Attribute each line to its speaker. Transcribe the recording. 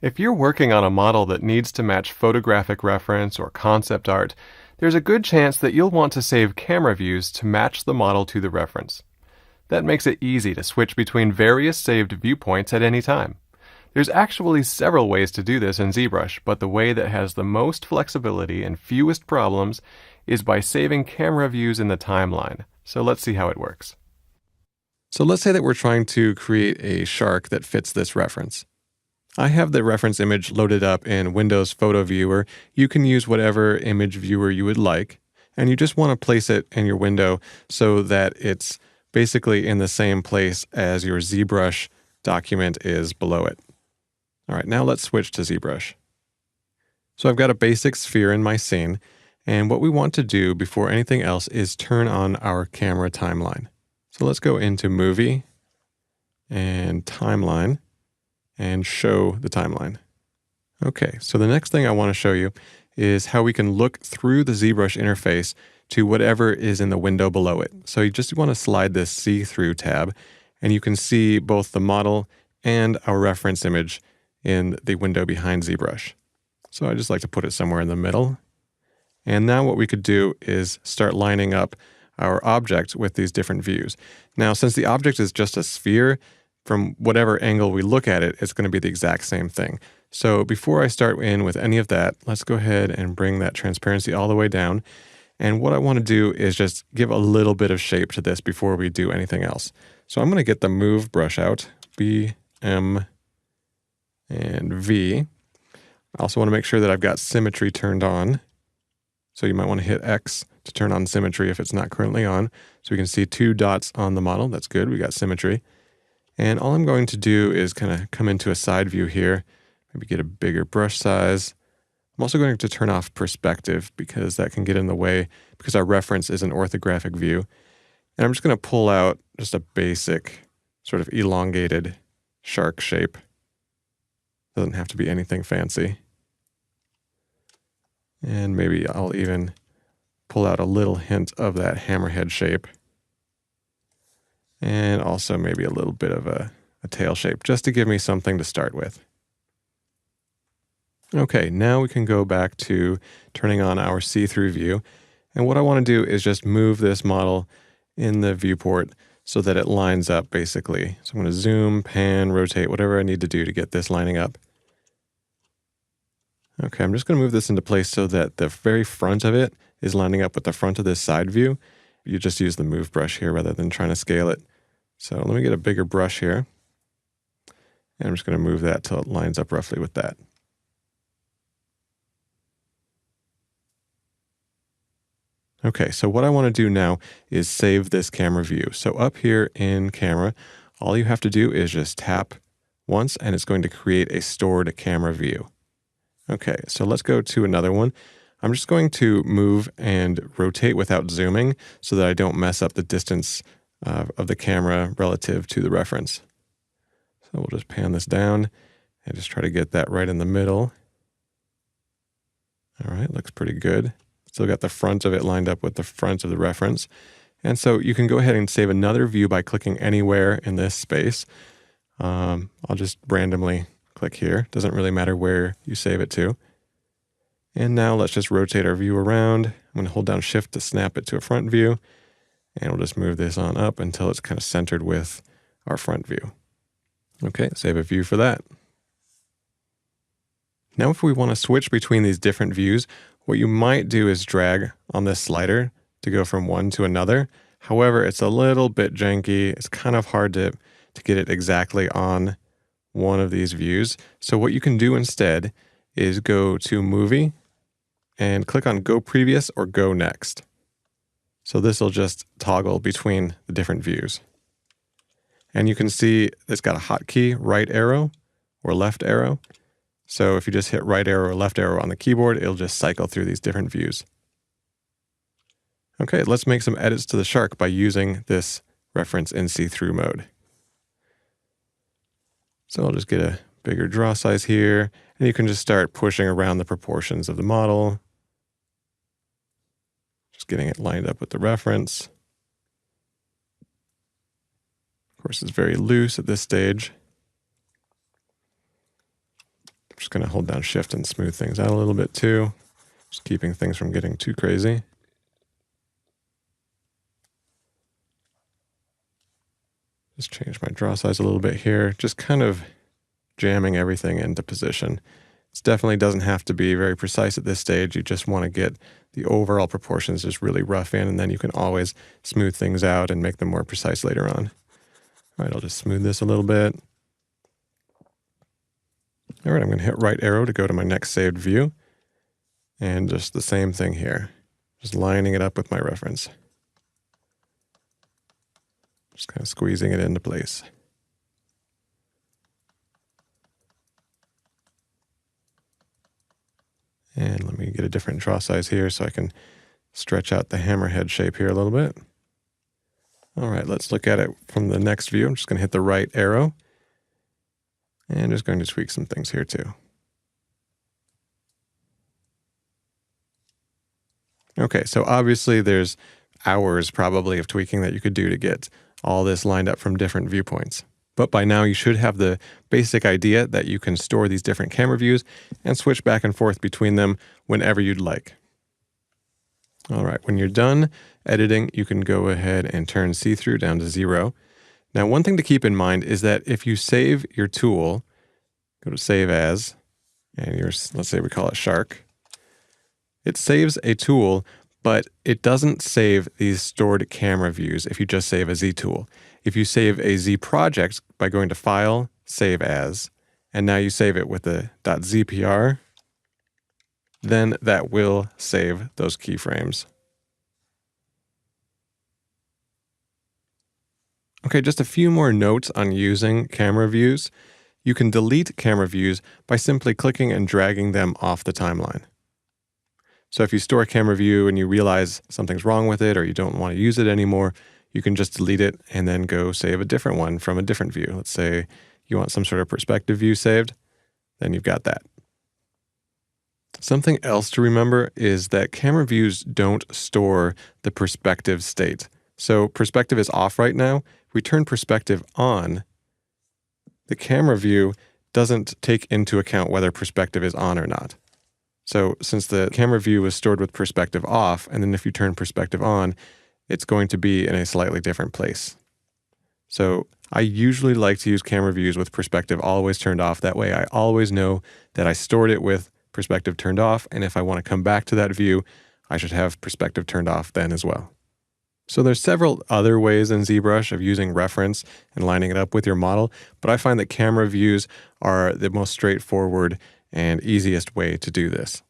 Speaker 1: If you're working on a model that needs to match photographic reference or concept art, there's a good chance that you'll want to save camera views to match the model to the reference. That makes it easy to switch between various saved viewpoints at any time. There's actually several ways to do this in ZBrush, but the way that has the most flexibility and fewest problems is by saving camera views in the timeline. So let's see how it works. So let's say that we're trying to create a shark that fits this reference. I have the reference image loaded up in Windows Photo Viewer. You can use whatever image viewer you would like, and you just want to place it in your window so that it's basically in the same place as your ZBrush document is below it. All right, now let's switch to ZBrush. So I've got a basic sphere in my scene, and what we want to do before anything else is turn on our camera timeline. So let's go into Movie and Timeline and show the timeline. Okay, so the next thing I want to show you is how we can look through the ZBrush interface to whatever is in the window below it. So you just want to slide this See-Through tab, and you can see both the model and our reference image in the window behind ZBrush. So I just like to put it somewhere in the middle. And now what we could do is start lining up our object with these different views. Now, since the object is just a sphere, from whatever angle we look at it, it's going to be the exact same thing. So before I start in with any of that, let's go ahead and bring that transparency all the way down. And what I want to do is just give a little bit of shape to this before we do anything else. So I'm going to get the Move brush out, B, M, and V. I also want to make sure that I've got symmetry turned on. So you might want to hit X to turn on symmetry if it's not currently on. So we can see two dots on the model. That's good. We got symmetry. And all I'm going to do is kind of come into a side view here, maybe get a bigger brush size. I'm also going to turn off perspective because that can get in the way because our reference is an orthographic view. And I'm just going to pull out just a basic sort of elongated shark shape. Doesn't have to be anything fancy. And maybe I'll even pull out a little hint of that hammerhead shape. And also maybe a little bit of a tail shape, just to give me something to start with. Okay, now we can go back to turning on our see-through view. And what I want to do is just move this model in the viewport so that it lines up basically. So I'm going to zoom, pan, rotate, whatever I need to do to get this lining up. Okay, I'm just going to move this into place so that the very front of it is lining up with the front of this side view. You just use the Move brush here rather than trying to scale it. So let me get a bigger brush here. And I'm just going to move that till it lines up roughly with that. Okay, so what I want to do now is save this camera view. So up here in Camera, all you have to do is just tap once and it's going to create a stored camera view. Okay, so let's go to another one. I'm just going to move and rotate without zooming so that I don't mess up the distance of the camera relative to the reference. So we'll just pan this down and just try to get that right in the middle. All right, looks pretty good. Still got the front of it lined up with the front of the reference. And so you can go ahead and save another view by clicking anywhere in this space. I'll just randomly click here. Doesn't really matter where you save it to. And now let's just rotate our view around. I'm going to hold down Shift to snap it to a front view. And we'll just move this on up until it's kind of centered with our front view. Okay, save a view for that. Now if we want to switch between these different views, what you might do is drag on this slider to go from one to another. However, it's a little bit janky. It's kind of hard to get it exactly on one of these views. So what you can do instead is go to Movie and click on Go Previous or Go Next. So this will just toggle between the different views. And you can see it's got a hotkey, right arrow or left arrow. So if you just hit right arrow or left arrow on the keyboard, it'll just cycle through these different views. Okay, let's make some edits to the shark by using this reference in see-through mode. So I'll just get a bigger draw size here, and you can just start pushing around the proportions of the model. Just getting it lined up with the reference. Of course, it's very loose at this stage. just going to hold down Shift and smooth things out a little bit too. Just keeping things from getting too crazy. Just change my draw size a little bit here. Just kind of jamming everything into position. It definitely doesn't have to be very precise at this stage. You just want to get the overall proportions just really rough in, and then you can always smooth things out and make them more precise later on. All right, I'll just smooth this a little bit. All right, I'm going to hit right arrow to go to my next saved view. And just the same thing here. Just lining it up with my reference. Just kind of squeezing it into place. And let me get a different draw size here so I can stretch out the hammerhead shape here a little bit. All right, let's look at it from the next view. I'm just going to hit the right arrow. And just going to tweak some things here too. Okay, so obviously there's hours probably of tweaking that you could do to get all this lined up from different viewpoints. But by now you should have the basic idea that you can store these different camera views and switch back and forth between them whenever you'd like. All right, when you're done editing, you can go ahead and turn see-through down to 0. Now, one thing to keep in mind is that if you save your tool, go to Save As, and let's say we call it Shark. It saves a tool, but it doesn't save these stored camera views if you just save a Z tool. If you save a Z project by going to File, Save As, and now you save it with the .zpr, then that will save those keyframes. Okay, just a few more notes on using camera views. You can delete camera views by simply clicking and dragging them off the timeline. So if you store a camera view and you realize something's wrong with it or you don't want to use it anymore, you can just delete it and then go save a different one from a different view. Let's say you want some sort of perspective view saved, then you've got that. Something else to remember is that camera views don't store the perspective state. So perspective is off right now. If we turn perspective on, the camera view doesn't take into account whether perspective is on or not. So since the camera view is stored with perspective off, and then if you turn perspective on, it's going to be in a slightly different place. So I usually like to use camera views with perspective always turned off. That way I always know that I stored it with perspective turned off, and if I want to come back to that view, I should have perspective turned off then as well. So there's several other ways in ZBrush of using reference and lining it up with your model, but I find that camera views are the most straightforward and easiest way to do this.